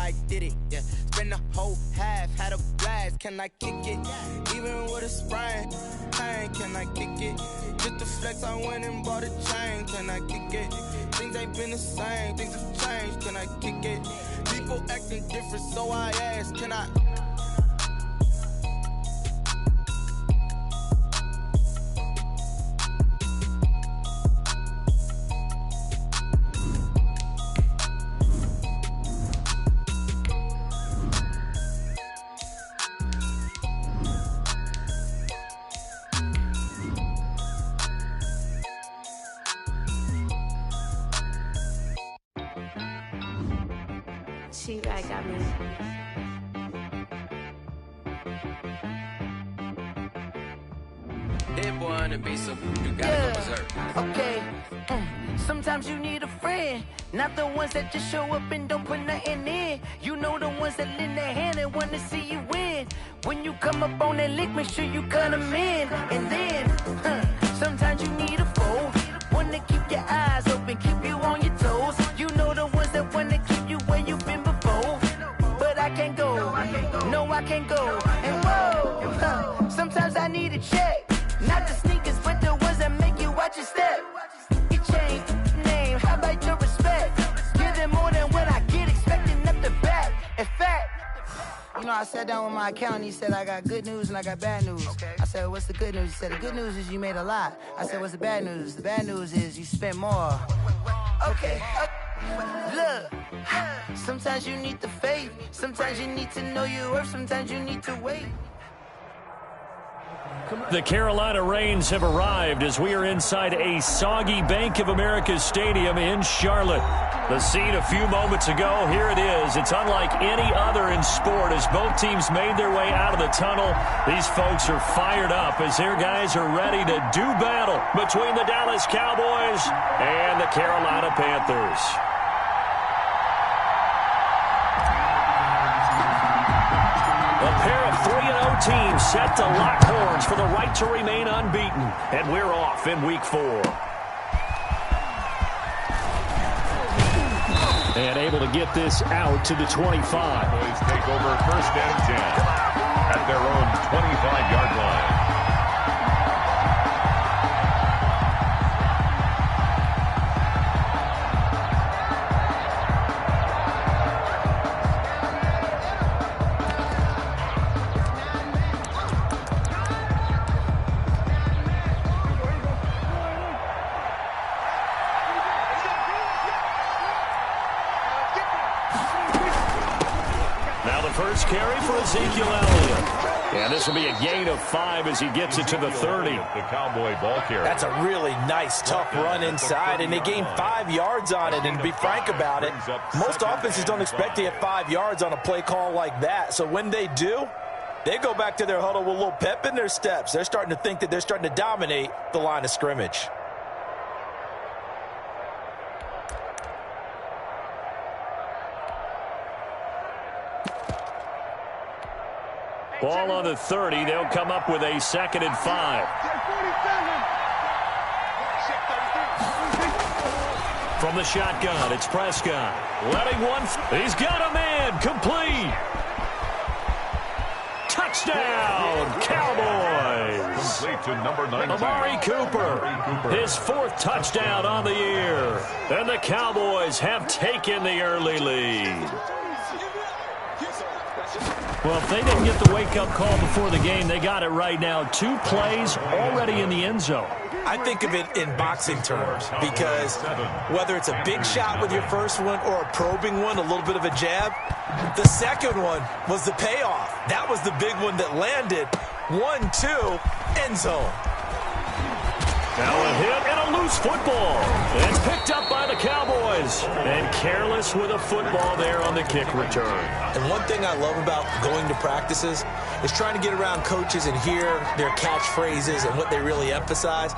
I did it, yeah. Spend the whole half, had a blast, can I kick it? Even with a sprain, pain, can I kick it? Just to flex, I went and bought a chain, can I kick it? Things ain't been the same, things have changed, can I kick it? People acting different, so I asked, can I? She got me. It wanna be so you gotta go berserk. Okay. Sometimes you need a friend, not the ones that just show up and don't put nothing in. You know the ones that lend their hand and wanna see you win. When you come up on that lick, make sure you cut them in. And then, sometimes you need a foe, one to keep your eyes open, keep you on your toes. You know the ones that wanna keep you where you've been before. But I can't go, no I can't go. And whoa, sometimes I need a check, not the sneakers, but the ones that make you watch your step. You change name, how about your respect? Give them more than what I get, expecting up the back. In fact, you know, I sat down with my accountant, he said, I got good news and I got bad news. Okay. I said, what's the good news? He said, the good news is you made a lot. I said, what's the bad news? The bad news is you spent more. Okay. Look, sometimes you need the faith, sometimes you need to know your worth, sometimes you need to wait. The Carolina Rains have arrived as we are inside a soggy Bank of America Stadium in Charlotte. The scene a few moments ago, here it is. It's unlike any other in sport as both teams made their way out of the tunnel. These folks are fired up as their guys are ready to do battle between the Dallas Cowboys and the Carolina Panthers. A pair of 3-0 teams set to lock horns for the right to remain unbeaten. And we're off in week 4. And able to get this out to the 25. Boys take over first and 10 at their own 25-yard line. First carry for Ezekiel Elliott. And this will be a gain of 5 as he gets it to the 30. The Cowboy ball carrier. That's a really nice, tough run inside, and they gained 5 yards on it. And to be frank about it, most offenses don't expect to get 5 yards on a play call like that. So when they do, they go back to their huddle with a little pep in their steps. They're starting to think that they're starting to dominate the line of scrimmage. Ball on the 30. They'll come up with a 2nd and 5. From the shotgun, it's Prescott. Letting one. He's got a man. Complete. Touchdown, Cowboys. Complete to number 19. Amari Cooper. His 4th touchdown on the year. And the Cowboys have taken the early lead. Well, if they didn't get the wake-up call before the game, they got it right now. 2 plays already in the end zone. I think of it in boxing terms because whether it's a big shot with your first one or a probing one, a little bit of a jab, the second one was the payoff. That was the big one that landed. 1-2, end zone. Now a hit and a loose football. And picked up by the Cowboys. And careless with a football there on the kick return. And one thing I love about going to practices is trying to get around coaches and hear their catchphrases and what they really emphasize.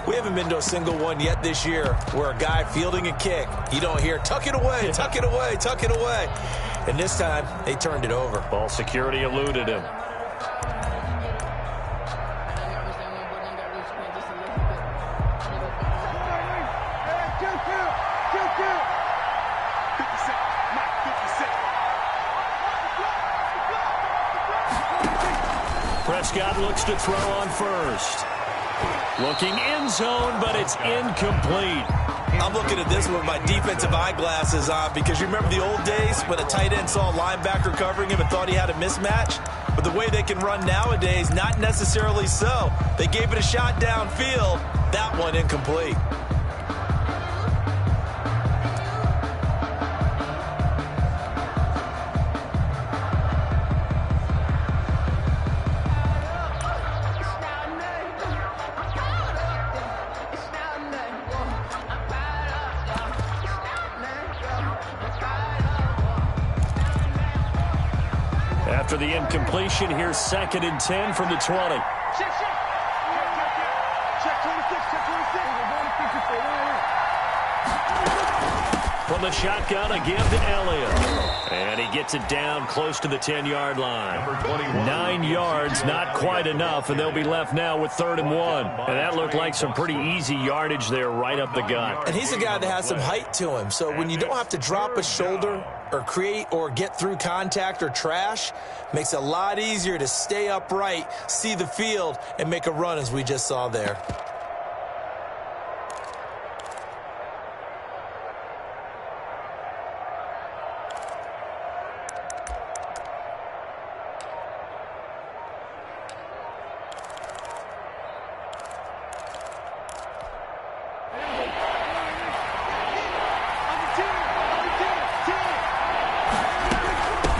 We haven't been to a single one yet this year where a guy fielding a kick, you don't hear, tuck it away, tuck it away, tuck it away. And this time, they turned it over. Ball security eluded him. Prescott looks to throw on first. Looking end zone, but it's incomplete. I'm looking at this with my defensive eyeglasses on because you remember the old days when a tight end saw a linebacker covering him and thought he had a mismatch? But the way they can run nowadays, not necessarily so. They gave it a shot downfield. That one incomplete. After the incompletion, here's 2nd and 10 from the 20. From the shotgun, again to Elliott. And he gets it down close to the 10-yard line. 9 yards, not quite enough, and they'll be left now with 3rd and 1. And that looked like some pretty easy yardage there right up the gut. And he's a guy that has some height to him, so when you don't have to drop a shoulder or create or get through contact or trash, makes it a lot easier to stay upright, see the field, and make a run as we just saw there.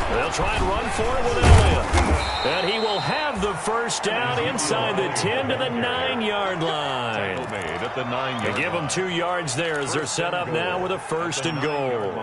They'll try and run for it with Elliott. And he will have the first down inside the 10 to the 9-yard line. They give them 2 yards there as they're set up now with a 1st and goal.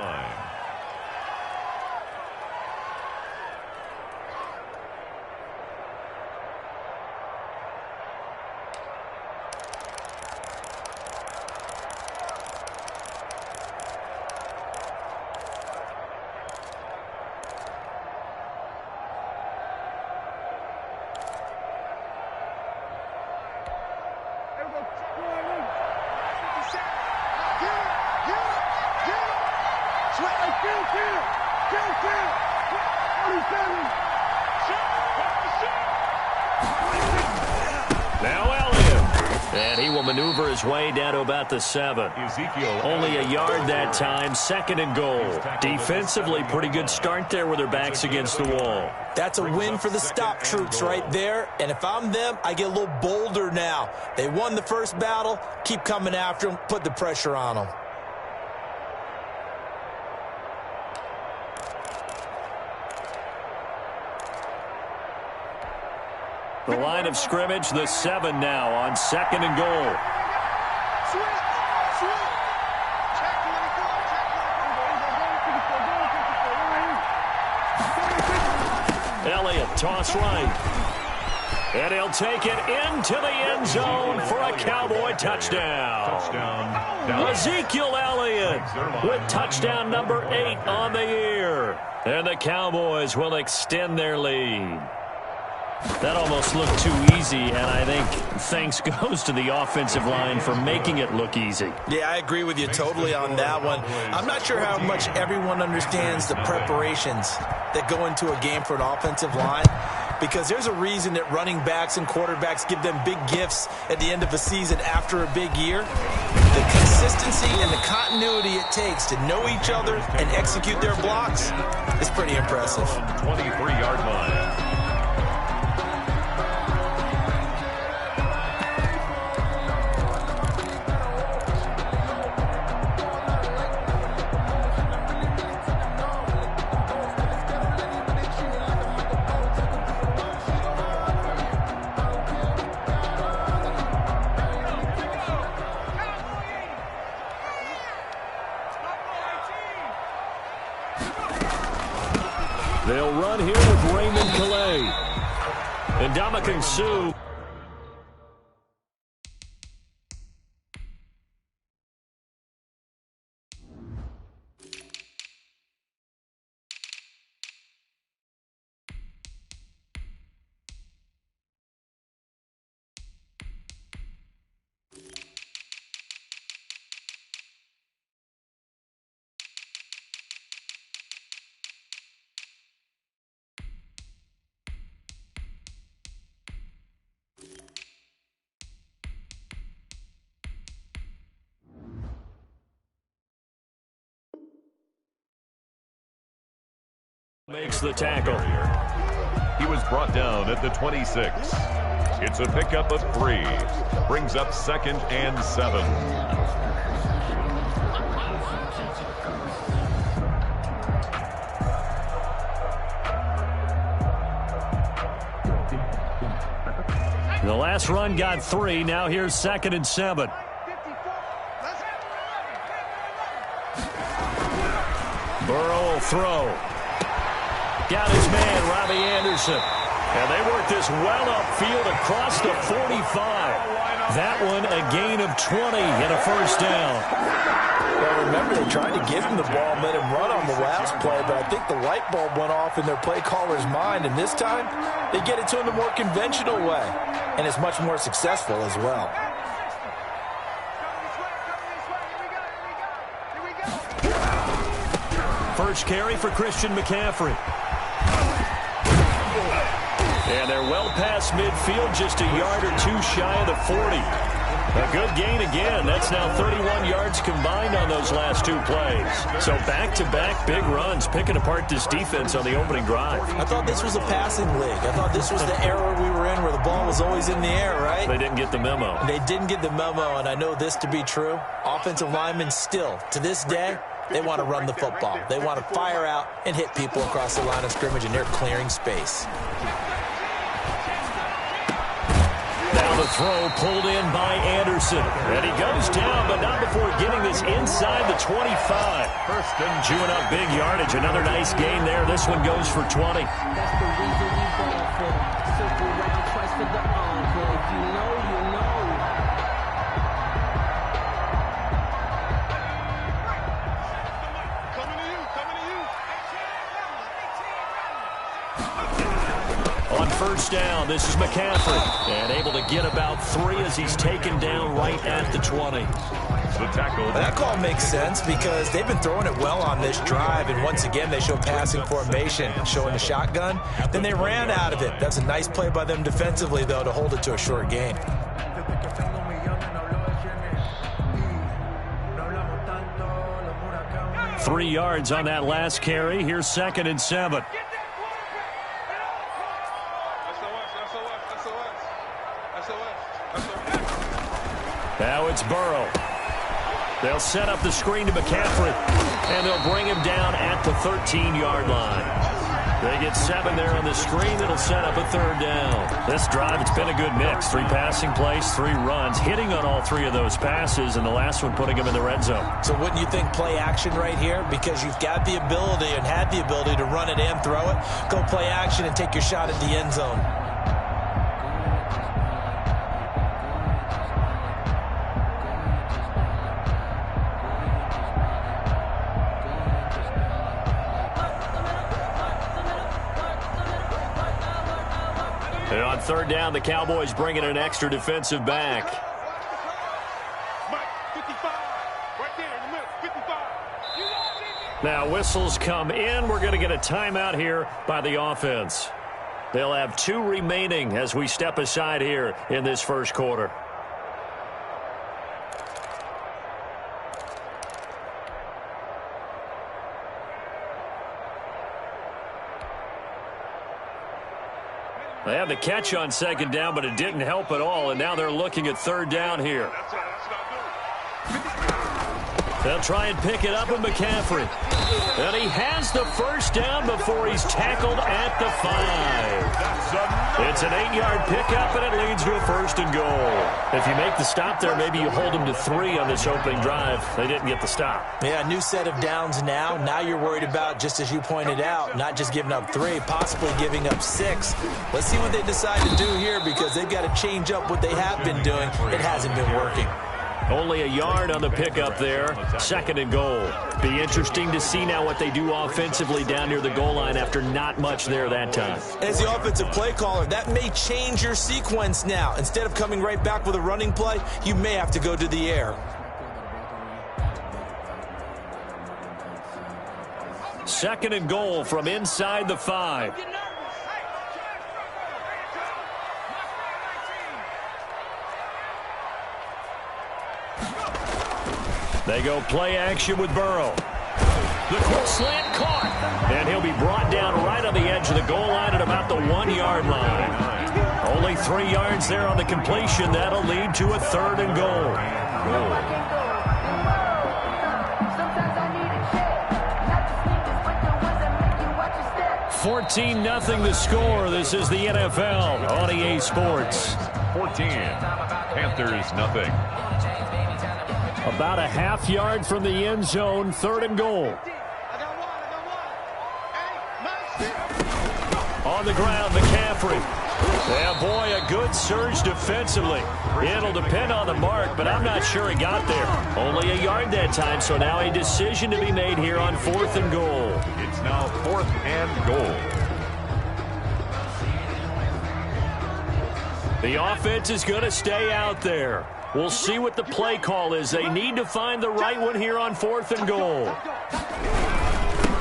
Now Elliott. And he will maneuver his way down to about the 7. Only a yard that time, 2nd and goal. Defensively, pretty good start there with their backs against the wall. That's a win for the stop troops right there. And if I'm them, I get a little bolder now. They won the first battle. Keep coming after them. Put the pressure on them. The line of scrimmage, the 7 now on 2nd and goal. Elliott, toss right. And he'll take it into the end zone for a Cowboy touchdown. Ezekiel Elliott with touchdown number 8 on the year. And the Cowboys will extend their lead. That almost looked too easy, and I think thanks goes to the offensive line for making it look easy. Yeah, I agree with you totally on that one. I'm not sure how much everyone understands the preparations that go into a game for an offensive line, because there's a reason that running backs and quarterbacks give them big gifts at the end of a season after a big year. The consistency and the continuity it takes to know each other and execute their blocks is pretty impressive. 23-yard line. They'll run here with Raymond Calais. And Ndamukong Suh. Makes the tackle. He was brought down at the 26. It's a pickup of 3. Brings up 2nd and 7. The last run got 3. Now here's 2nd and 7. Burrow will throw. Got his man, Robbie Anderson. And they work this well upfield across the 45. That one a gain of 20 and a first down. Well, remember, they tried to give him the ball, let him run on the last play, but I think the light bulb went off in their play caller's mind, and this time they get it to him the more conventional way, and it's much more successful as well. First carry for Christian McCaffrey. And they're well past midfield, just a yard or 2 shy of the 40. A good gain again. That's now 31 yards combined on those last 2 plays. So back-to-back big runs, picking apart this defense on the opening drive. I thought this was a passing league. I thought this was the era we were in where the ball was always in the air, right? They didn't get the memo. They didn't get the memo, and I know this to be true. Offensive linemen still, to this day, they want to run the football. They want to fire out and hit people across the line of scrimmage, and they're clearing space. Now the throw pulled in by Anderson. And he goes down, but not before getting this inside the 25. Chewing up big yardage. Another nice gain there. This one goes for 20. That's the reason we ball for. Circle round twice for the encore. If you know, you know. On first down, this is McCaffrey. And able to get about 3 as he's taken down right at the 20. The tackle. That call makes sense because they've been throwing it well on this drive, and once again they show passing formation, showing the shotgun. Then they ran out of it. That's a nice play by them defensively, though, to hold it to a short gain. Three yards on that last carry. Here's 2nd and 7. Now it's Burrow. They'll set up the screen to McCaffrey, and they'll bring him down at the 13-yard line. They get 7 there on the screen. That'll set up a 3rd down. This drive, it's been a good mix. 3 passing plays, 3 runs, hitting on all 3 of those passes, and the last one putting them in the red zone. So wouldn't you think play action right here? Because you've got the ability and had the ability to run it and throw it. Go play action and take your shot at the end zone. And on 3rd down, the Cowboys bringing an extra defensive back. Now whistles come in. We're going to get a timeout here by the offense. They'll have 2 remaining as we step aside here in this first quarter. They had the catch on 2nd down, but it didn't help at all, and now they're looking at 3rd down here. They'll try and pick it up with McCaffrey. And he has the first down before he's tackled at the 5. It's an 8-yard pickup, and it leads to a 1st and goal. If you make the stop there, maybe you hold them to 3 on this opening drive. They didn't get the stop. Yeah, new set of downs now. Now you're worried about, just as you pointed out, not just giving up 3, possibly giving up 6. Let's see what they decide to do here because they've got to change up what they have been doing. It hasn't been working. Only a yard on the pickup there. 2nd and goal. Be interesting to see now what they do offensively down near the goal line after not much there that time. As the offensive play caller, that may change your sequence now. Instead of coming right back with a running play, you may have to go to the air. 2nd and goal from inside the 5. They go play action with Burrow. The quick slant caught. And he'll be brought down right on the edge of the goal line at about the 1-yard line. Only 3 yards there on the completion. That'll lead to a 3rd and goal. 14-0 the score. This is the NFL on EA Sports. 14. Panthers nothing. About a half yard from the end zone, 3rd and goal. On the ground, McCaffrey. Yeah, boy, a good surge defensively. It'll depend on the mark, but I'm not sure he got there. Only a yard that time, so now a decision to be made here on 4th and goal. It's now 4th and goal. The offense is going to stay out there. We'll see what the play call is. They need to find the right one here on 4th and goal.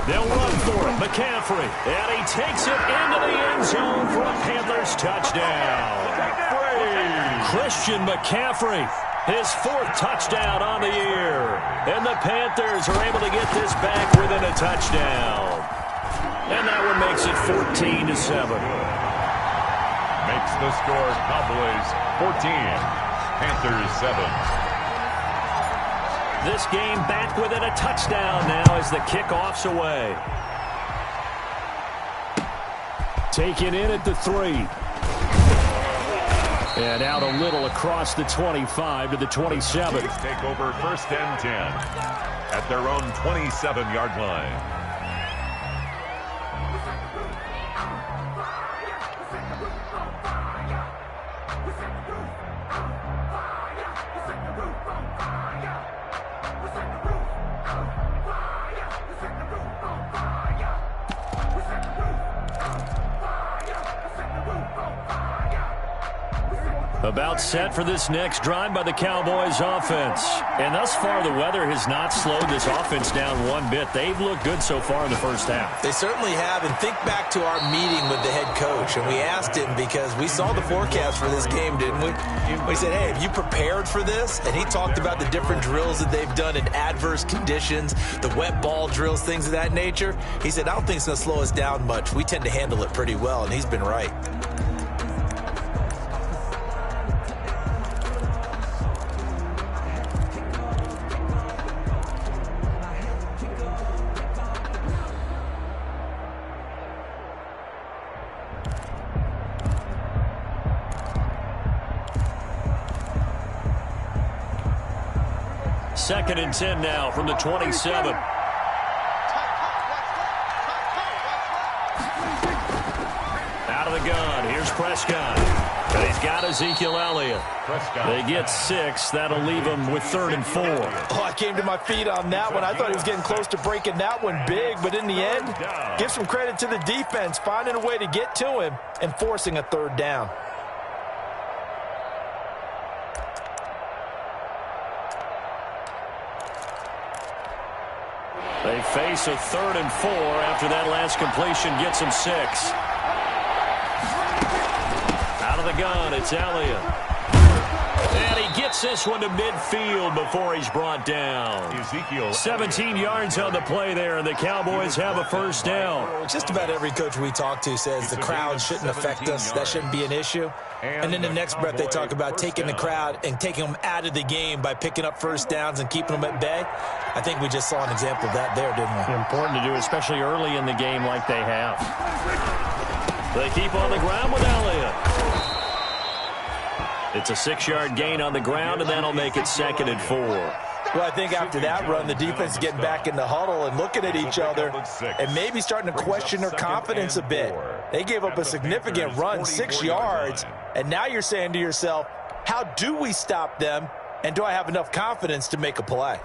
They'll run for it. McCaffrey. And he takes it into the end zone for a Panthers touchdown. Christian McCaffrey. His 4th touchdown on the year. And the Panthers are able to get this back within a touchdown. And that one makes it 14-7. Makes the score Cowboys 14, Panthers 7. This game back within a touchdown now as the kickoff's away. Taken in at the 3. And out a little across the 25 to the 27. Take over 1st and 10 at their own 27-yard line. About set for this next drive by the Cowboys offense. And thus far, the weather has not slowed this offense down one bit. They've looked good so far in the first half. They certainly have. And think back to our meeting with the head coach. And we asked him because we saw the forecast for this game, didn't we? We said, hey, have you prepared for this? And he talked about the different drills that they've done in adverse conditions, the wet ball drills, things of that nature. He said, I don't think it's going to slow us down much. We tend to handle it pretty well. And he's been right. Second and 10 now from the 27. Out of the gun. Here's Prescott. And he's got Ezekiel Elliott. They get 6. That'll leave them with 3rd and 4. Oh, I came to my feet on that one. I thought he was getting close to breaking that one big. But in the end, give some credit to the defense, finding a way to get to him and forcing a 3rd down. They face a 3rd and 4 after that last completion gets them 6. Out of the gun, it's Elliott. And he gets this one to midfield before he's brought down. 17 yards on the play there, and the Cowboys have a 1st down. Just about every coach we talk to says the crowd shouldn't affect us. That shouldn't be an issue. And in the next breath, they talk about taking the crowd and taking them out of the game by picking up 1st downs and keeping them at bay. I think we just saw an example of that there, didn't we? Important to do, especially early in the game like they have. They keep on the ground with Elliott. It's a 6-yard gain on the ground, and that'll make it 2nd and 4. Well, I think after that run, the defense is getting back in the huddle and looking at each other and maybe starting to question their confidence a bit. They gave up a significant run, 6 yards, and now you're saying to yourself, how do we stop them, and do I have enough confidence to make a play?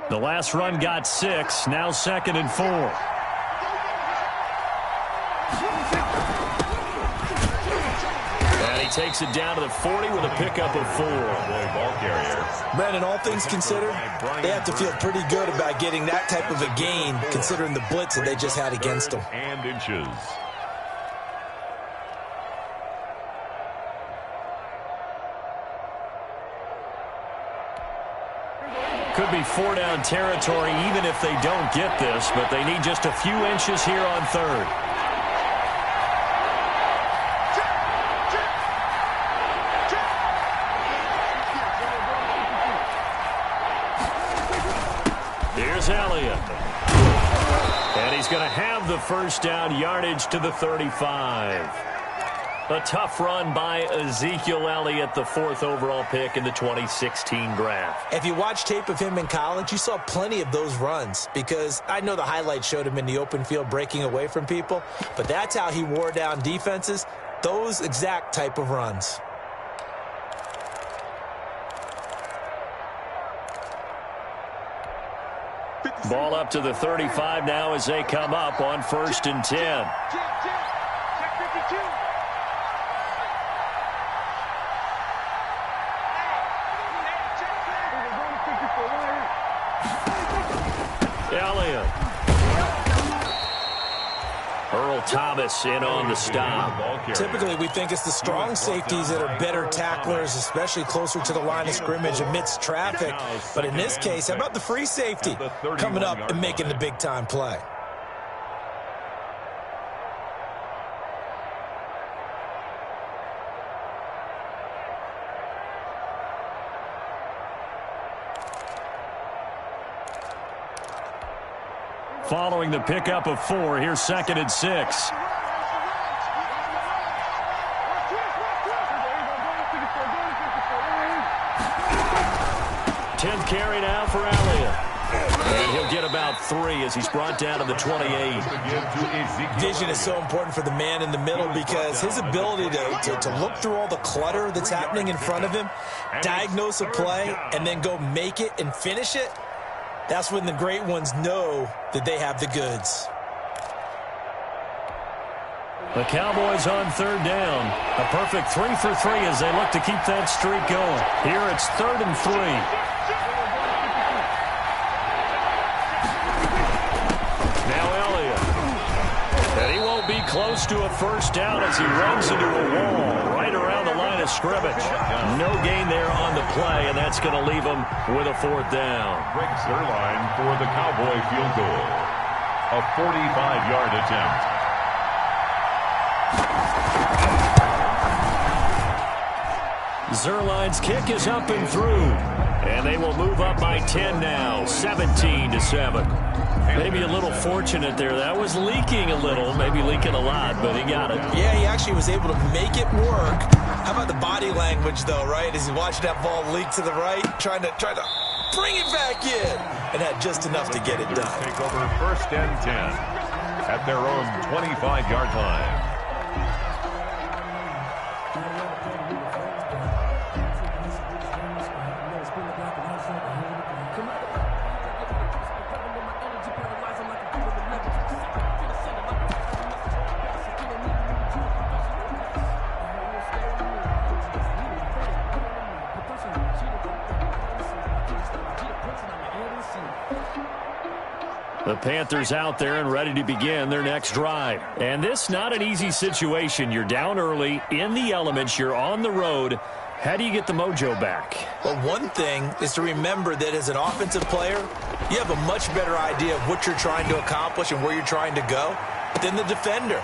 The last run got 6, now 2nd and 4. And he takes it down to the 40 with a pickup of 4. Ball carrier. Brandon, all things considered, they have to feel pretty good about getting that type of a gain, considering the blitz that they just had against them. And inches. Could be 4-down territory even if they don't get this, but they need just a few inches here on 3rd. Here's Elliott. And he's going to have the first down, yardage to the 35. A tough run by Ezekiel Elliott, the 4th overall pick in the 2016 draft. If you watch tape of him in college, you saw plenty of those runs, because I know the highlights showed him in the open field breaking away from people, but that's how he wore down defenses, those exact type of runs. Ball up to the 35 now as they come up on 1st and 10. Elliott. Earl Thomas in on the stop. Typically, we think it's the strong safeties that are better tacklers, especially closer to the line of scrimmage amidst traffic. But in this case, how about the free safety coming up and making the big-time play? Following the pickup of 4, here's 2nd and 6. 10th carry now for Elliott. And he'll get about 3 as he's brought down to the 28. Vision is so important for the man in the middle, because his ability to look through all the clutter that's happening in front of him, diagnose a play, and then go make it and finish it, that's when the great ones know that they have the goods. The Cowboys on 3rd down. A perfect 3 for 3 as they look to keep that streak going. Here it's 3rd and 3. Now Elliott. And he won't be close to a first down as he runs into a wall right around the line of scrimmage. No gain there on the play, and that's going to leave him with a 4th down. Greg Zerline for the Cowboy field goal. A 45-yard attempt. Zerline's kick is up and through. And they will move up by 10 now, 17-7. Maybe a little fortunate there. That was leaking a little, maybe leaking a lot, but he got it. Yeah, he actually was able to make it work. How about the body language, though, right? As he watched that ball leak to the right, trying to bring it back in, and had just enough to get it done. Take over 1st and 10 at their own 25-yard line. The Panthers out there and ready to begin their next drive. And this not an easy situation. You're down early, in the elements, you're on the road. How do you get the mojo back? Well, one thing is to remember that as an offensive player, you have a much better idea of what you're trying to accomplish and where you're trying to go than the defender.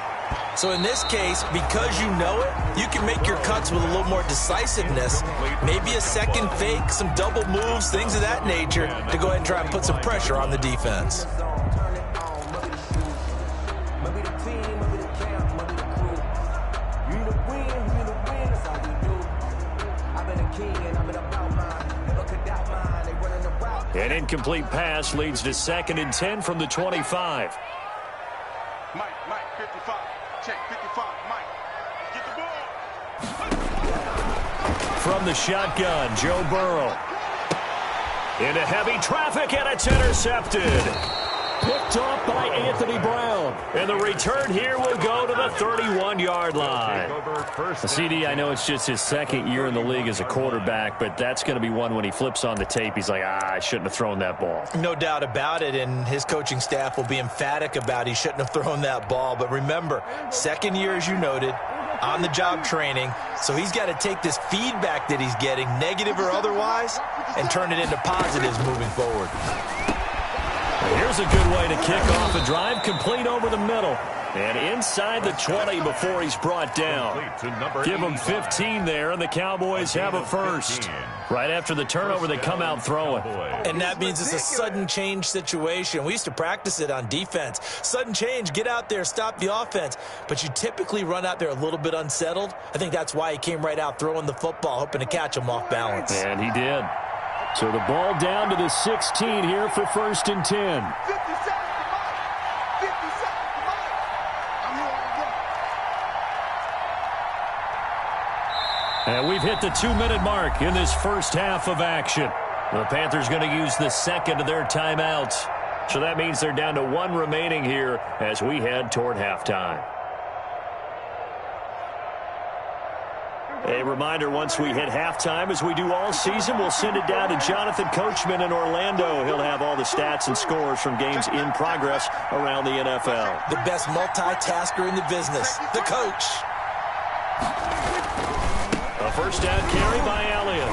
So in this case, because you know it, you can make your cuts with a little more decisiveness, maybe a second fake, some double moves, things of that nature, to go ahead and try and put some pressure on the defense. An incomplete pass leads to 2nd and 10 from the 25. Mike, 55. Check 55. Mike, get the ball. From the shotgun, Joe Burrow. Into heavy traffic, and it's intercepted. Picked off by Anthony Brown. And the return here will go to the 31-yard line. CD, I know it's just his second year in the league as a quarterback, but that's going to be one when he flips on the tape, he's like, I shouldn't have thrown that ball. No doubt about it, and his coaching staff will be emphatic about he shouldn't have thrown that ball. But remember, second year, as you noted, on-the-job training, so he's got to take this feedback that he's getting, negative or otherwise, and turn it into positives moving forward. Here's a good way to kick off a drive, complete over the middle. And inside the 20 before he's brought down. Give him 15 there, and the Cowboys have a first. Right after the turnover, they come out throwing. And that means it's a sudden change situation. We used to practice it on defense. Sudden change, get out there, stop the offense. But you typically run out there a little bit unsettled. I think that's why he came right out throwing the football, hoping to catch him off balance. And he did. So the ball down to the 16 here for 1st and 10. And we've hit the 2-minute mark in this first half of action. The Panthers going to use the second of their timeouts. So that means they're down to 1 remaining here as we head toward halftime. A reminder, once we hit halftime, as we do all season, we'll send it down to Jonathan Coachman in Orlando. He'll have all the stats and scores from games in progress around the NFL. The best multitasker in the business, the coach. A first down carry by Elliott.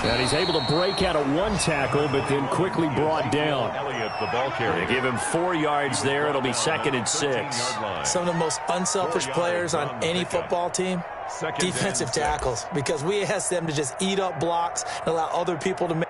And he's able to break out of 1 tackle, but then quickly brought down. Elliott, the ball carrier. They give him 4 yards there. It'll be 2nd and 6. Some of the most unselfish players on any football team, defensive tackles, because we ask them to just eat up blocks and allow other people to make.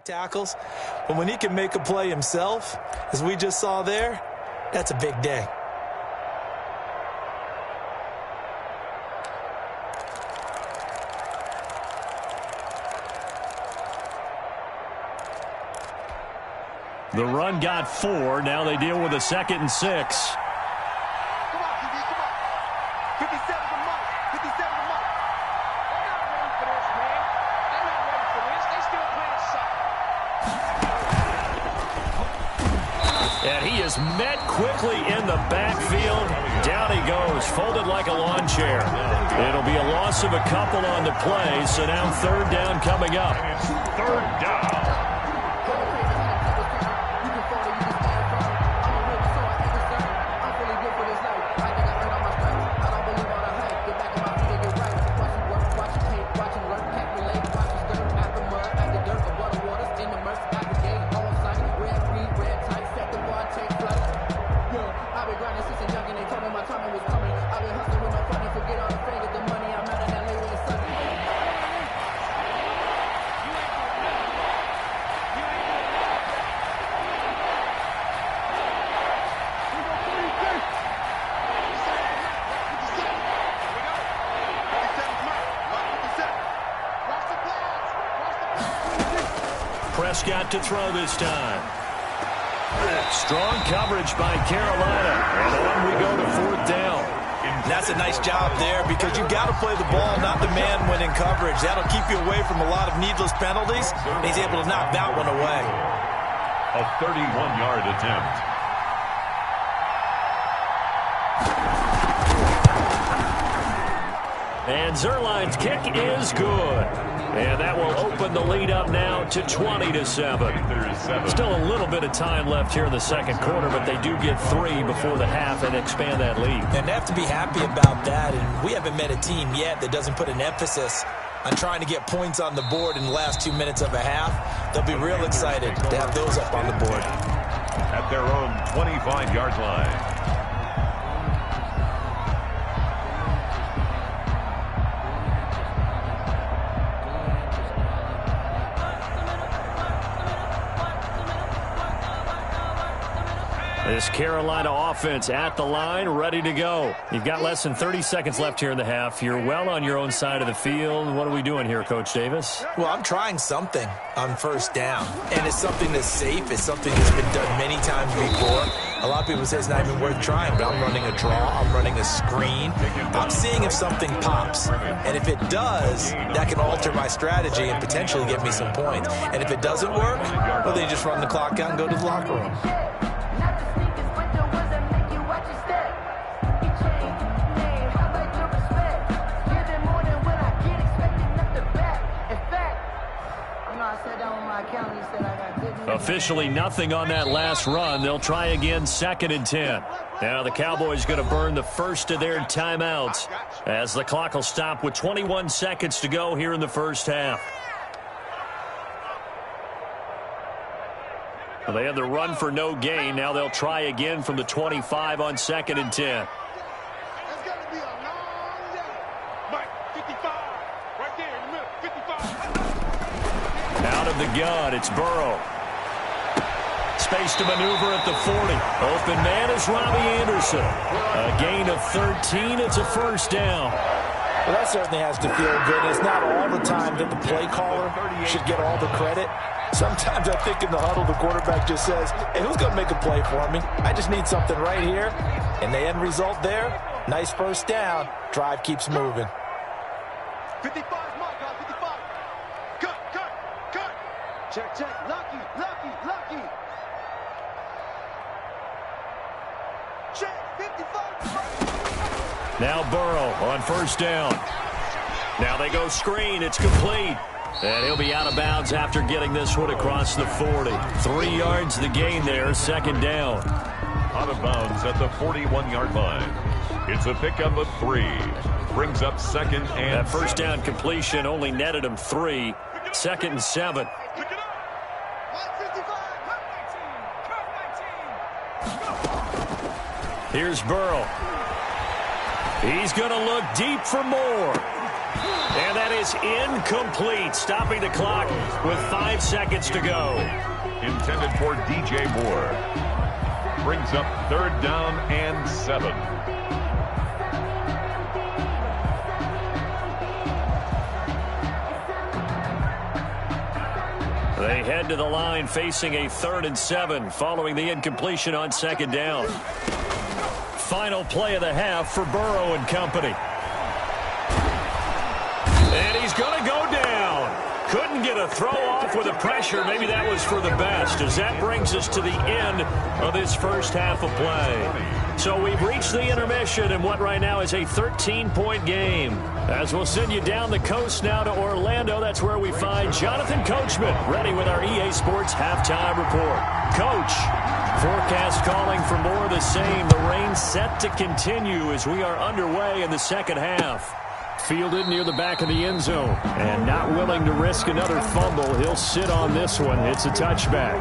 Tackles, but when he can make a play himself, as we just saw there, that's a big day. The run got 4. Now they deal with a 2nd and 6. Met quickly in the backfield. Down he goes, folded like a lawn chair. It'll be a loss of a couple on the play, so now 3rd down coming up. 3rd down. Prescott to throw this time. Strong coverage by Carolina. And on we go to 4th down. That's a nice job there, because you've got to play the ball, not the man when in coverage. That'll keep you away from a lot of needless penalties. He's able to knock that one away. A 31-yard attempt. And Zerline's kick is good. And that will open the lead up now to 20-7. Still a little bit of time left here in the second quarter, but they do get 3 before the half and expand that lead. And they have to be happy about that. And we haven't met a team yet that doesn't put an emphasis on trying to get points on the board in the last 2 minutes of a half. They'll be real excited to have those up on the board. At their own 25-yard line. This Carolina offense at the line, ready to go. You've got less than 30 seconds left here in the half. You're well on your own side of the field. What are we doing here, Coach Davis? Well, I'm trying something on first down, and it's something that's safe. It's something that's been done many times before. A lot of people say it's not even worth trying, but I'm running a draw. I'm running a screen. I'm seeing if something pops, and if it does, that can alter my strategy and potentially get me some points. And if it doesn't work, well, then you just run the clock out and go to the locker room. Officially nothing on that last run. They'll try again, 2nd and 10. Now the Cowboys going to burn the first of their timeouts as the clock will stop with 21 seconds to go here in the first half. Well, they had the run for no gain. Now they'll try again from the 25 on 2nd and 10. Out of the gun, it's Burrow. Space to maneuver at the 40. Open man is Robbie Anderson. A gain of 13. It's a first down. Well, that certainly has to feel good. It's not all the time that the play caller should get all the credit. Sometimes I think in the huddle, the quarterback just says, hey, who's going to make a play for me? I just need something right here. And the end result there, nice first down. Drive keeps moving. 55, mark, 55. Cut. Check. Lucky. Check, 55. Now Burrow on first down. Now they go screen. It's complete. And he'll be out of bounds after getting this one across the 40. 3 yards the gain there, 2nd down. Out of bounds at the 41-yard line. It's a pickup of 3. Brings up 2nd and that first down completion only netted him 3. 2nd and 7. Here's Burrow. He's going to look deep for more. And that is incomplete, stopping the clock with 5 seconds to go. intended for DJ Moore. Brings up 3rd down and 7. They head to the line facing a 3rd and 7 following the incompletion on 2nd down. Final play of the half for Burrow and company. And he's going to go down. Couldn't get a throw off with the pressure. Maybe that was for the best, as that brings us to the end of this first half of play. So we've reached the intermission in what right now is a 13-point game. As we'll send you down the coast now to Orlando, that's where we find Jonathan Coachman, ready with our EA Sports halftime report. Coach, forecast calling for more of the same. The rain set to continue as we are underway in the second half. Fielded near the back of the end zone. And not willing to risk another fumble. He'll sit on this one. It's a touchback.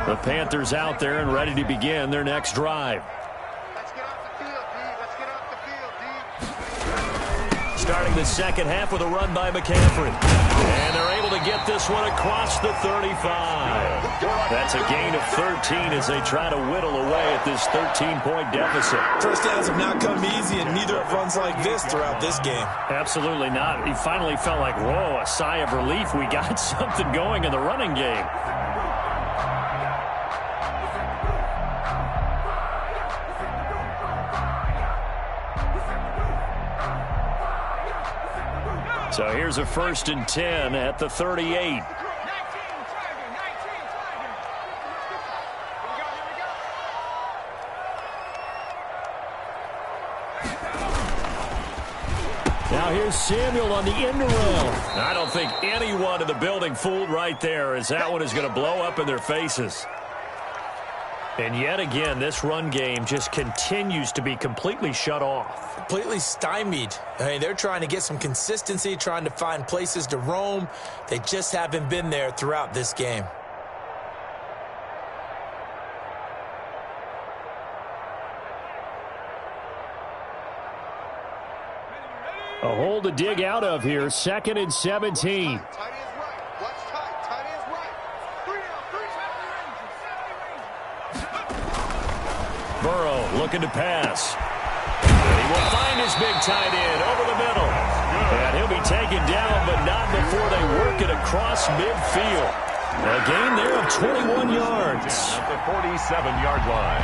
The Panthers out there and ready to begin their next drive. Starting the second half with a run by McCaffrey. And they're able to get this one across the 35. That's a gain of 13 as they try to whittle away at this 13-point deficit. First downs have not come easy, and neither have runs like this throughout this game. Absolutely not. He finally felt like, whoa, a sigh of relief. We got something going in the running game. So here's a 1st and 10 at the 38. Now here's Samuel on the end around. I don't think anyone in the building fooled right there, as that one is going to blow up in their faces. And yet again, this run game just continues to be completely shut off. Completely stymied. I mean, they're trying to get some consistency, trying to find places to roam. They just haven't been there throughout this game. A hole to dig out of here, 2nd and 17. Burrow looking to pass. And he will find his big tight end over the middle. And he'll be taken down, but not before they work it across midfield. A gain there of 21 yards. At the 47-yard line.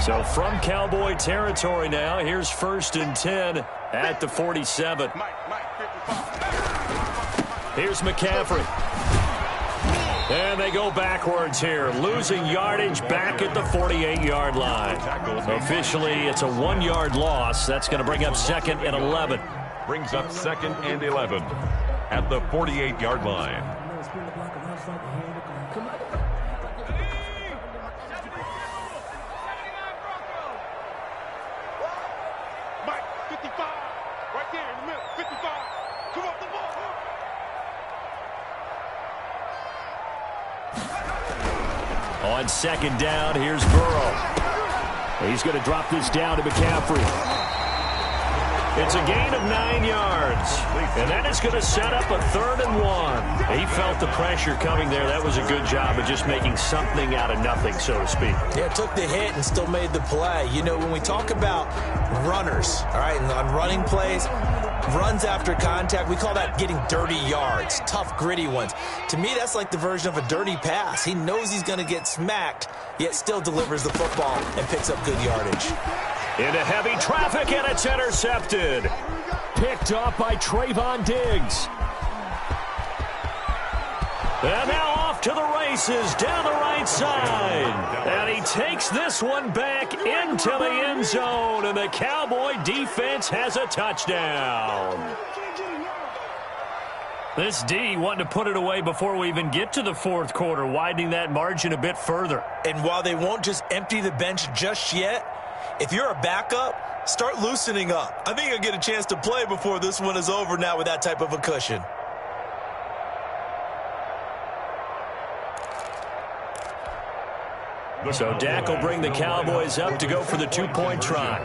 So from Cowboy territory now, here's 1st and 10 at the 47. Here's McCaffrey. And they go backwards here, losing yardage back at the 48-yard line. Officially, it's a 1-yard loss. That's going to bring up 2nd and 11. Brings up 2nd and 11 at the 48-yard line. On 2nd down, here's Burrow. He's going to drop this down to McCaffrey. It's a gain of 9 yards, and that is going to set up a 3rd and 1. He felt the pressure coming there. That was a good job of just making something out of nothing, so to speak. Yeah, took the hit and still made the play. You know, when we talk about runners, all right, and on running plays, runs after contact, we call that getting dirty yards, tough, gritty ones. To me, that's like the version of a dirty pass. He knows he's going to get smacked, yet still delivers the football and picks up good yardage. Into heavy traffic, and it's intercepted. Picked off by Trayvon Diggs. And now off to the races down the right side. And he takes this one back into the end zone, and the Cowboy defense has a touchdown. This D wanting to put it away before we even get to the 4th quarter, widening that margin a bit further. And while they won't just empty the bench just yet, if you're a backup, start loosening up. I think you'll get a chance to play before this one is over now with that type of a cushion. So Dak will bring the Cowboys up to go for the 2-point try.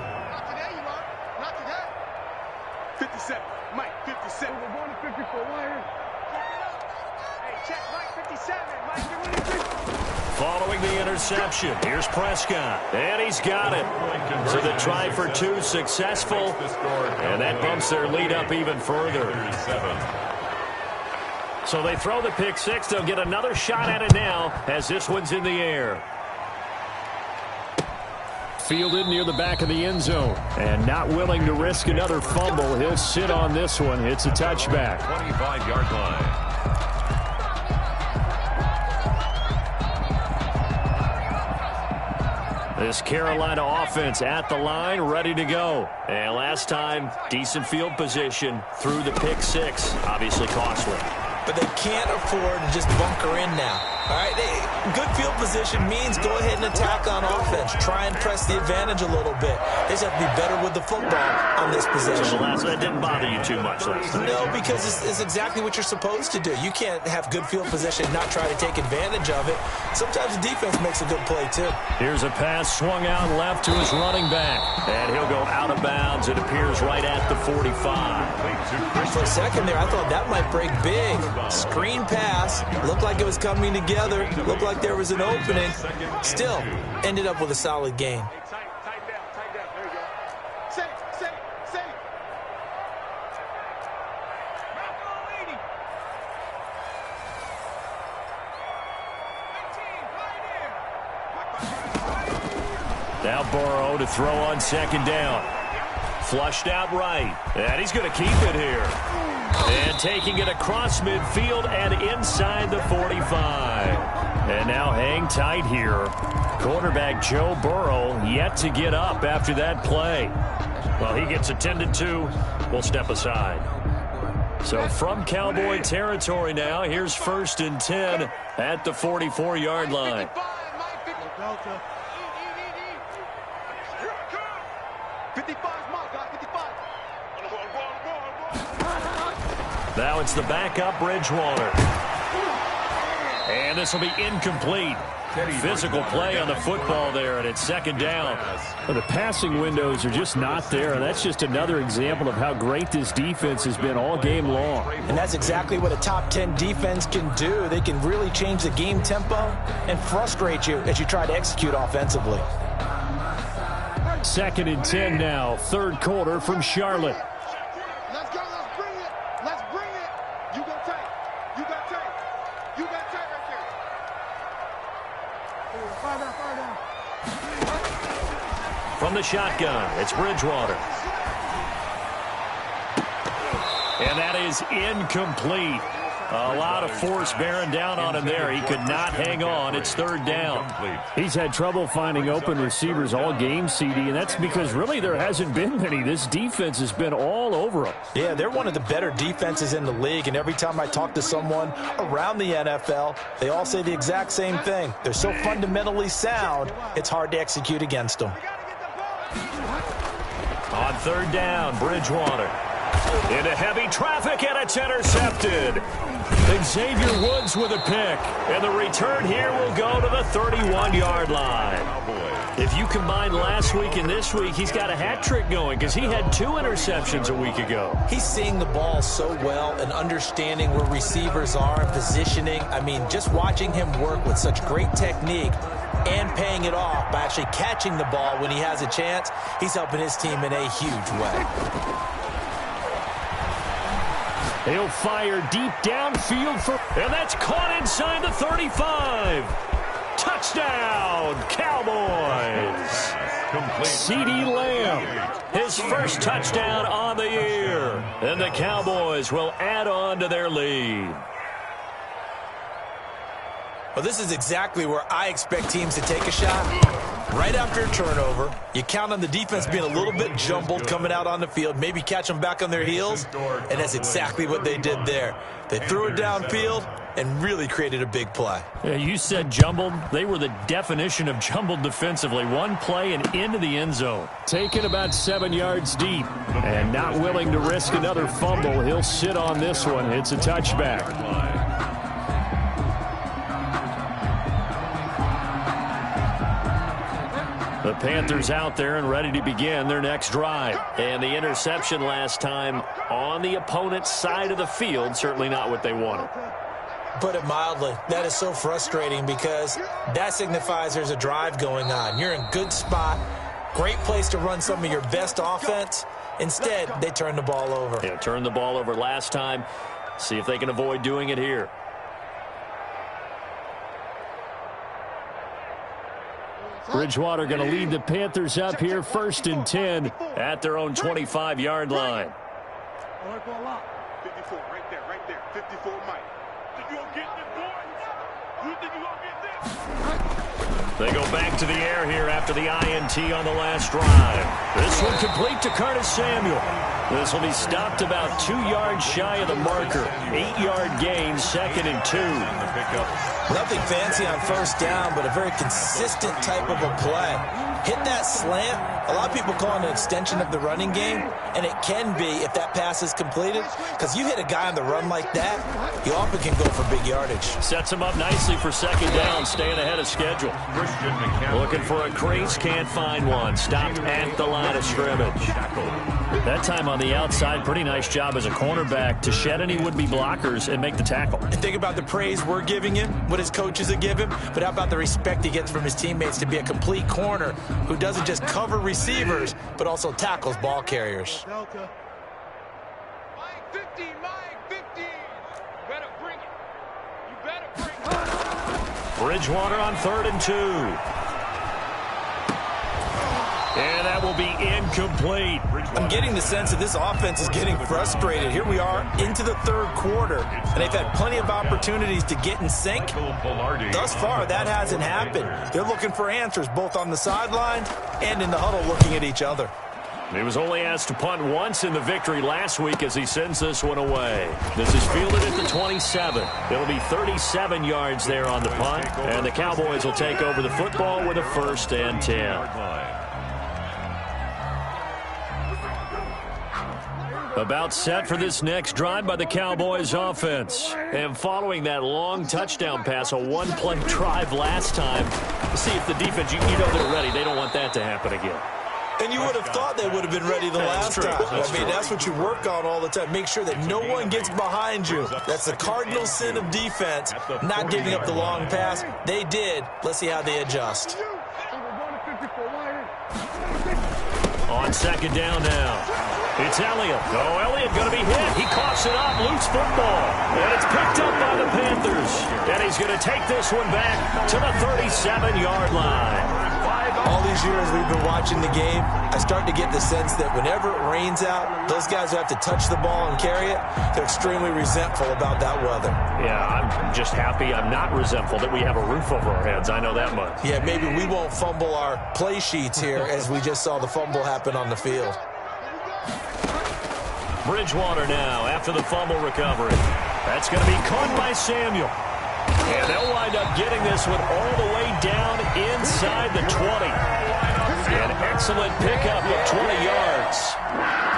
57, Mike, 57. We're going to 54 wire. Hey, check, Mike, 57. Mike, you're winning 3. Following the interception, here's Prescott, and he's got it. So the try for 2 successful, and that bumps their lead up even further. So they throw the pick 6. They'll get another shot at it now as this one's in the air. Fielded near the back of the end zone, and not willing to risk another fumble. He'll sit on this one. It's a touchback. 25-yard line. This Carolina offense at the line, ready to go. And last time, decent field position through the pick 6. Obviously costly. But they can't afford to just bunker in now. All right, good field position means go ahead and attack on offense. Try and press the advantage a little bit. They just have to be better with the football on this possession. So that didn't bother you too much last time. No, because it's exactly what you're supposed to do. You can't have good field position and not try to take advantage of it. Sometimes the defense makes a good play, too. Here's a pass swung out left to his running back. And he'll go out of bounds. It appears right at the 45. For a second there, I thought that might break big. Screen pass. Looked like it was coming together. Looked like there was an opening. Still, ended up with a solid gain. Tight down. There you go. Set it. Now Burrow to throw on second down. Flushed out right. And he's going to keep it here. And taking it across midfield and inside the 45. And now hang tight here. Quarterback Joe Burrow yet to get up after that play. Well, he gets attended to. We'll step aside. So from Cowboy territory now, here's 1st and 10 at the 44-yard line. Now it's the backup Bridgewater. And this will be incomplete. Physical play on the football there, and it's second down. Well, the passing windows are just not there, and that's just another example of how great this defense has been all game long. And that's exactly what a top 10 defense can do. They can really change the game tempo and frustrate you as you try to execute offensively. 2nd and 10 now, 3rd quarter from Charlotte. Let's go, let's bring it. Let's bring it. You got tape. You got tape. You got tape right there. Fire down, fire down. From the shotgun, it's Bridgewater. And that is incomplete. A lot of force bearing down on him there. He could not hang on. It's 3rd down. He's had trouble finding open receivers all game, CD, and that's because really there hasn't been many. This defense has been all over him. Yeah, they're one of the better defenses in the league, and every time I talk to someone around the NFL, they all say the exact same thing. They're so fundamentally sound, it's hard to execute against them. On 3rd down, Bridgewater. Into heavy traffic, and it's intercepted. Xavier Woods with a pick. And the return here will go to the 31-yard line. If you combine last week and this week, he's got a hat trick going because he had 2 interceptions a week ago. He's seeing the ball so well and understanding where receivers are and positioning. I mean, just watching him work with such great technique and paying it off by actually catching the ball when he has a chance, he's helping his team in a huge way. He'll fire deep downfield and that's caught inside the 35. Touchdown, Cowboys. CeeDee Lamb, his first touchdown on the year. And the Cowboys will add on to their lead. Well, this is exactly where I expect teams to take a shot. Right after a turnover, you count on the defense being a little bit jumbled coming out on the field, maybe catch them back on their heels, and that's exactly what they did there. They threw it downfield and really created a big play. Yeah, you said jumbled. They were the definition of jumbled defensively. One play and into the end zone. Taken about 7 yards deep and not willing to risk another fumble. He'll sit on this one. It's a touchback. The Panthers out there and ready to begin their next drive. And the interception last time on the opponent's side of the field, certainly not what they wanted. Put it mildly, that is so frustrating because that signifies there's a drive going on. You're in good spot, great place to run some of your best offense. Instead, they turn the ball over. Yeah, turned the ball over last time. See if they can avoid doing it here. Bridgewater going to lead the Panthers up here, 1st and 10 at their own 25-yard line. 54, right there, 54, Mike. Think you gonna get this, boys? You think you gonna get this? They go back to the air here after the INT on the last drive. This one complete to Curtis Samuel. This will be stopped about 2 yards shy of the marker. 8-yard gain, 2nd and 2. Nothing fancy on 1st down, but a very consistent type of a play. Hit that slant. A lot of people call it an extension of the running game, and it can be if that pass is completed, because you hit a guy on the run like that, you often can go for big yardage. Sets him up nicely for 2nd down, staying ahead of schedule. Looking for a crease, can't find one. Stopped at the line of scrimmage. That time on the outside, pretty nice job as a cornerback to shed any would-be blockers and make the tackle. And think about the praise we're giving him, what his coaches have given him, but how about the respect he gets from his teammates to be a complete corner who doesn't just cover receivers, but also tackles ball carriers. Delta. Mike 50, Mike 50. You better bring it. You better bring it. Bridgewater on 3rd and 2. And that will be incomplete. I'm getting the sense that this offense is getting frustrated. Here we are into the third quarter, and they've had plenty of opportunities to get in sync. Thus far, that hasn't happened. They're looking for answers both on the sidelines and in the huddle looking at each other. He was only asked to punt once in the victory last week as he sends this one away. This is fielded at the 27. It'll be 37 yards there on the punt, and the Cowboys will take over the football with a 1st and 10. About set for this next drive by the Cowboys offense. And following that long touchdown pass, a one-play drive last time, to see if the defense, you know they're ready. They don't want that to happen again. And you would have thought they would have been ready the last time. I mean, that's what you work on all the time. Make sure that no one gets behind you. That's the cardinal sin of defense, not giving up the long pass. They did. Let's see how they adjust. On 2nd down now. It's Elliott. Oh, Elliott going to be hit. He coughs it up. Loose football. And it's picked up by the Panthers. And he's going to take this one back to the 37-yard line. All these years we've been watching the game, I start to get the sense that whenever it rains out, those guys who have to touch the ball and carry it, they're extremely resentful about that weather. Yeah, I'm just happy I'm not resentful that we have a roof over our heads. I know that much. Yeah, maybe we won't fumble our play sheets here as we just saw the fumble happen on the field. Bridgewater now after the fumble recovery. That's going to be caught by Samuel. And they'll wind up getting this one all the way down inside the 20. An excellent pickup of 20 yards.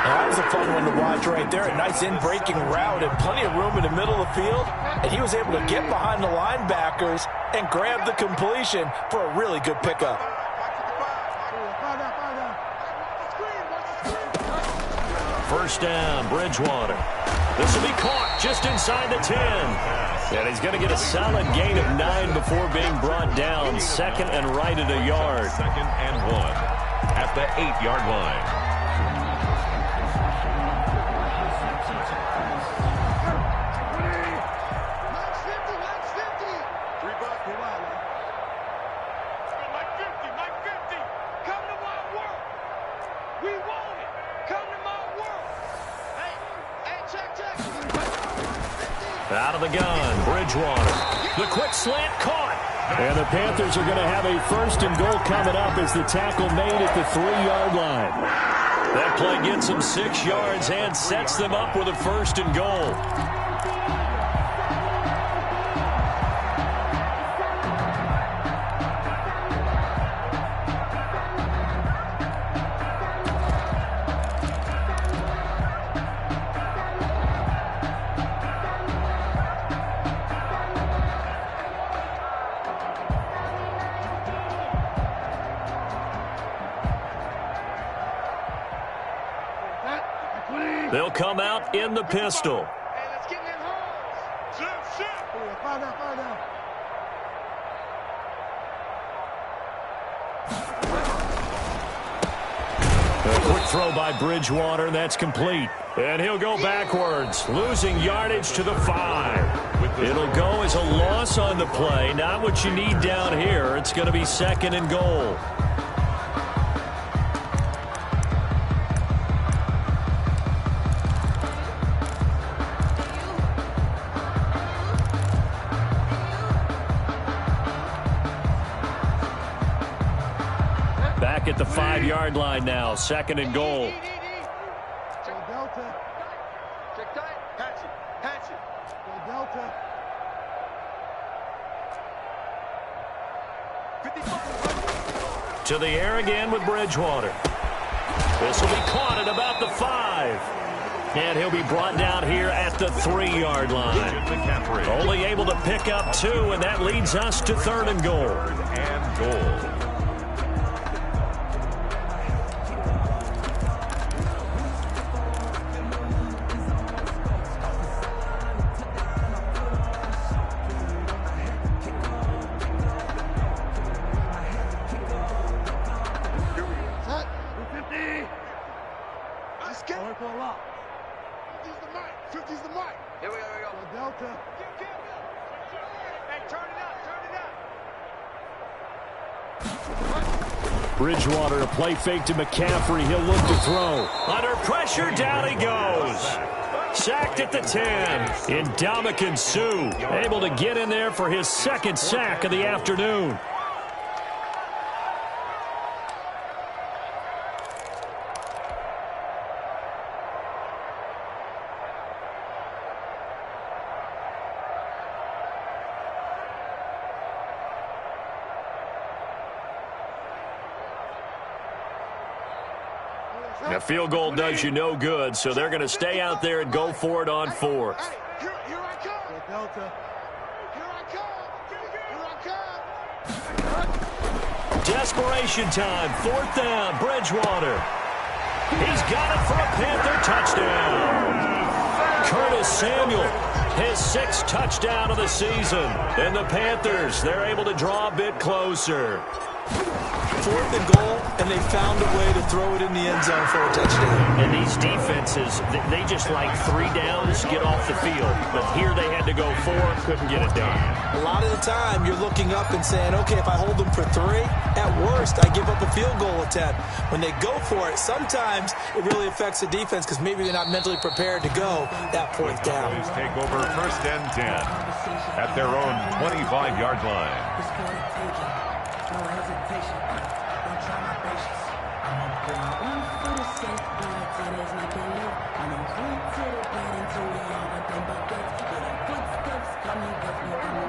That was a fun one to watch right there. A nice in-breaking route and plenty of room in the middle of the field. And he was able to get behind the linebackers and grab the completion for a really good pickup. First down, Bridgewater. This will be caught just inside the 10. And he's going to get a solid gain of 9 before being brought down. 2nd and right at a yard. 2nd and 1 at the 8-yard line. Out of the gun, Bridgewater. The quick slant caught. And the Panthers are going to have a 1st and goal coming up as the tackle made at the 3-yard line. That play gets them 6 yards and sets them up with a 1st and goal. They'll come out in the pistol. Hey, let's get in them holes. A quick throw by Bridgewater, and that's complete. And he'll go backwards, losing yardage to the 5. It'll go as a loss on the play. Not what you need down here. It's going to be 2nd and goal. Back at the 5-yard line now, 2nd and goal. Check Delta. Check tight. Hatch it. Hatch it. Go Delta. 55. To the air again with Bridgewater. This will be caught at about the 5. And he'll be brought down here at the 3-yard line. Only able to pick up 2, and that leads us to 3rd and goal. 3rd and goal. Bridgewater, a play fake to McCaffrey. He'll look to throw. Under pressure, down he goes. Sacked at the 10. Ndamukong Suh able to get in there for his second sack of the afternoon. A field goal does you no good, so they're going to stay out there and go for it on fourth. Here I come. Delta. Here I come. Desperation time. Fourth down. Bridgewater. He's got it for a Panther touchdown. Curtis Samuel, his 6th touchdown of the season. And the Panthers, they're able to draw a bit closer. 4th and goal, and they found a way to throw it in the end zone for a touchdown. And these defenses, they just like 3 downs, get off the field. But here they had to go 4, couldn't get it done. A lot of the time, you're looking up and saying, okay, if I hold them for 3, at worst, I give up a field goal attempt. When they go for it, sometimes it really affects the defense because maybe they're not mentally prepared to go that 4th down. Take over 1st and 10 at their own 25-yard line.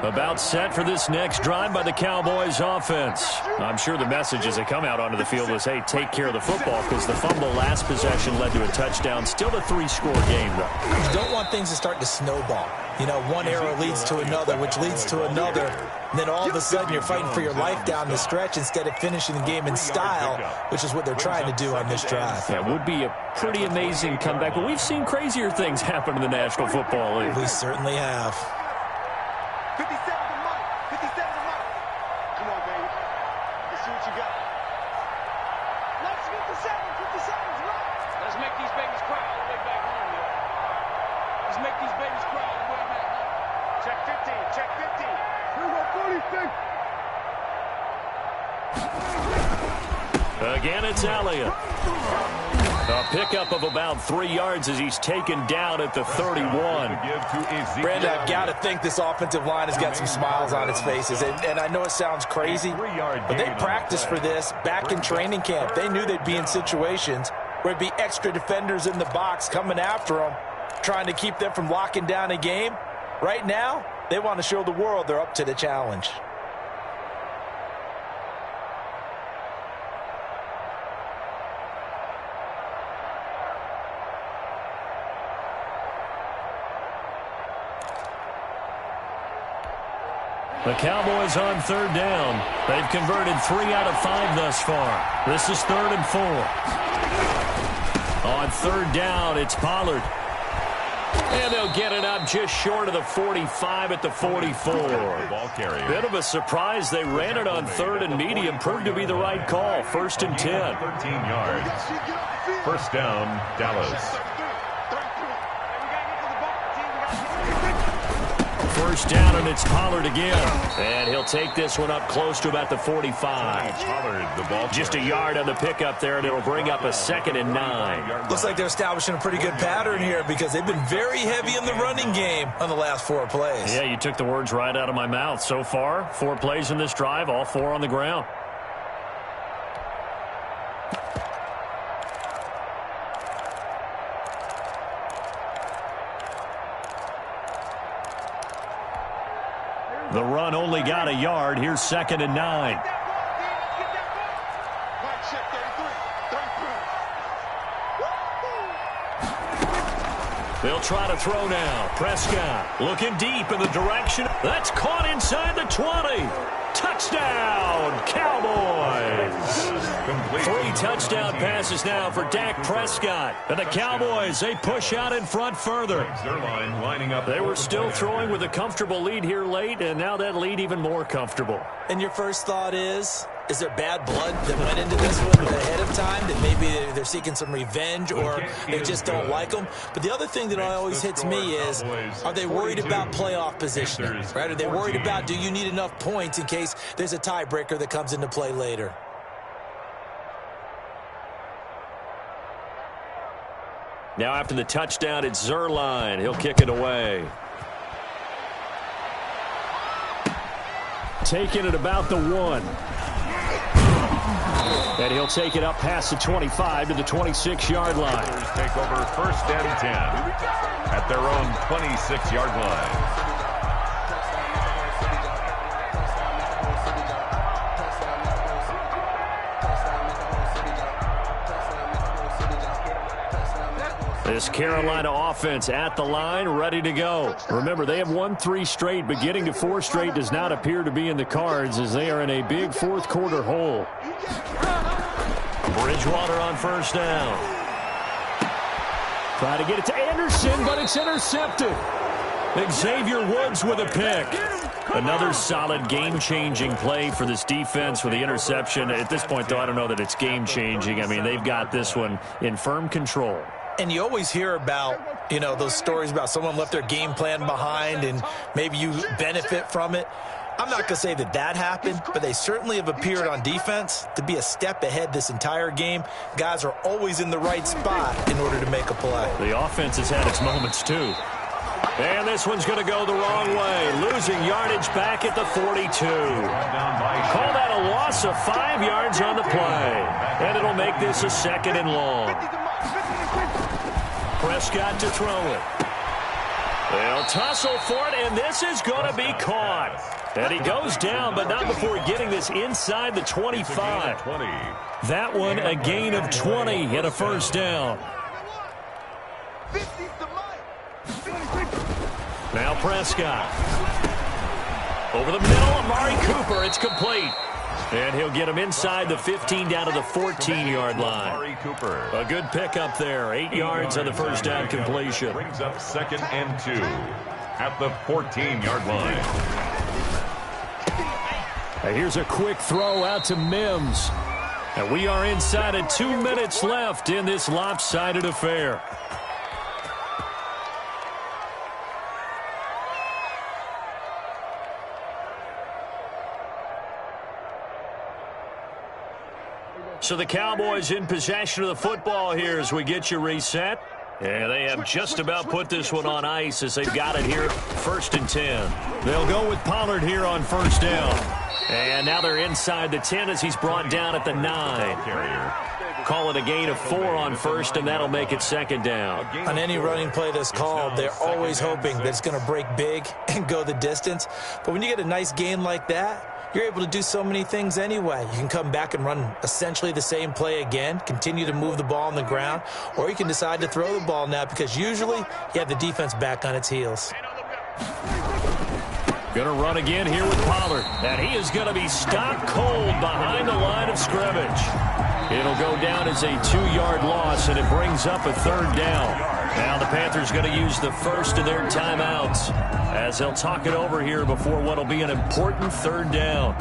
About set for this next drive by the Cowboys offense. I'm sure the message as they come out onto the field was, hey, take care of the football, because the fumble last possession led to a touchdown. Still a 3-score game, though. You don't want things to start to snowball. You know, one error leads to another, which leads to another. And then all of a sudden you're fighting for your life down the stretch instead of finishing the game in style, which is what they're trying to do on this drive. That would be a pretty amazing comeback, but we've seen crazier things happen in the National Football League. We certainly have. 57 to Mike. 57 to Mike. Come on, baby. Let's see what you got. Let's 57's right. Let's make these babies cry all the way back home, yo. Let's make these babies cry all the way back home. Check 15. Check 15. We got 46. Again, it's Elliott. A pickup of about 3 yards as he's taken down at the 31. Brandon, I've got to think this offensive line has got some smiles on its faces. And I know it sounds crazy, but they practiced for this back in training camp. They knew they'd be in situations where there'd be extra defenders in the box coming after them, trying to keep them from locking down a game. Right now, they want to show the world they're up to the challenge. The Cowboys on 3rd down. They've converted 3 out of 5 thus far. This is 3rd and 4. On 3rd down, it's Pollard. And they'll get it up just short of the 45 at the 44. Bit of a surprise. They ran it on 3rd and medium. Proved to be the right call. 1st and 10. 13 yards. 1st down, Dallas. 1st down, and it's Pollard again. And he'll take this one up close to about the 45. Pollard, the ball Just a yard on the pickup there, and it'll bring up a 2nd and 9. Looks like they're establishing a pretty good pattern here because they've been very heavy in the running game on the last 4 plays. Yeah, you took the words right out of my mouth. So far, 4 plays in this drive, all 4 on the ground. The run only got a yard. Here's 2nd and 9. They'll try to throw now. Prescott looking deep in the direction. That's caught inside the 20. Touchdown, Cowboys. 3 touchdown passes now for Dak Prescott. And the Cowboys, they push out in front further. They were still throwing with a comfortable lead here late, and now that lead even more comfortable. And your first thought is there bad blood that went into this one ahead of time, that maybe they're seeking some revenge or they just don't like them? But the other thing that always hits me is, are they worried about playoff positioning? Right? Are they worried about, do you need enough points in case there's a tiebreaker that comes into play later? Now after the touchdown, it's Zerline. He'll kick it away. Taking it about the 1. And he'll take it up past the 25 to the 26-yard line. Take over first and 10 at their own 26-yard line. This Carolina offense at the line, ready to go. Remember, they have won 3 straight, but getting to 4 straight does not appear to be in the cards as they are in a big fourth-quarter hole. Bridgewater on first down. Try to get it to Anderson, but it's intercepted. Xavier Woods with a pick. Another solid game-changing play for this defense with the interception. At this point, though, I don't know that it's game-changing. I mean, they've got this one in firm control. And you always hear about, those stories about someone left their game plan behind and maybe you benefit from it. I'm not going to say that happened, but they certainly have appeared on defense to be a step ahead this entire game. Guys are always in the right spot in order to make a play. The offense has had its moments, too. And this one's going to go the wrong way. Losing yardage back at the 42. Call that a loss of 5 yards on the play. And it'll make this a 2nd and long. Prescott to throw it. They'll tussle for it, and this is going to be caught. And he goes down, but not before getting this inside the 25. That one a gain of 20 and a first down. Now Prescott. Over the middle, Amari Cooper. It's complete. And he'll get him inside the 15 down to the 14-yard line. A good pickup there. 8 yards on the first down completion. Brings up 2nd and 2 at the 14-yard line. And here's a quick throw out to Mims. And we are inside of 2 minutes left in this lopsided affair. So the Cowboys in possession of the football here as we get you reset. And they have just about put this one on ice as they've got it here, 1st and 10. They'll go with Pollard here on first down. And now they're inside the 10 as he's brought down at the 9. Call it a gain of 4 on first, and that'll make it 2nd down. On any running play that's called, they're always hoping that it's going to break big and go the distance. But when you get a nice gain like that, you're able to do so many things anyway. You can come back and run essentially the same play again, continue to move the ball on the ground, or you can decide to throw the ball now because usually you have the defense back on its heels. Going to run again here with Pollard. And he is going to be stopped cold behind the line of scrimmage. It'll go down as a 2-yard loss, and it brings up a 3rd down. Now the Panthers going to use the first of their timeouts as they'll talk it over here before what will be an important 3rd down.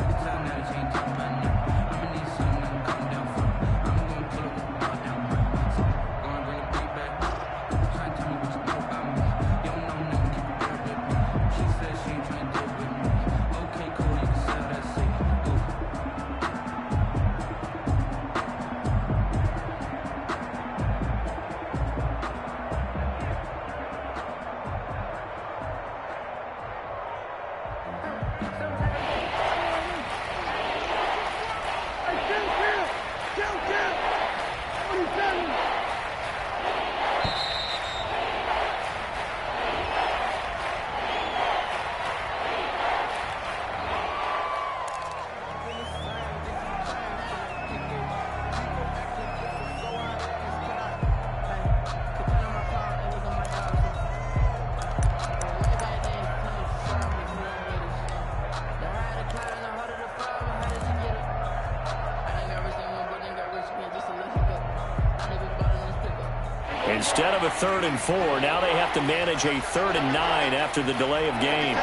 Instead of a 3rd and 4, now they have to manage a 3rd and 9 after the delay of game.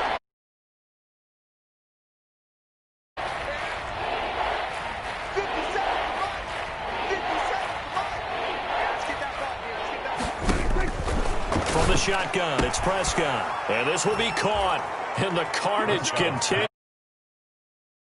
From the shotgun, it's Prescott. And this will be caught. And the carnage continues.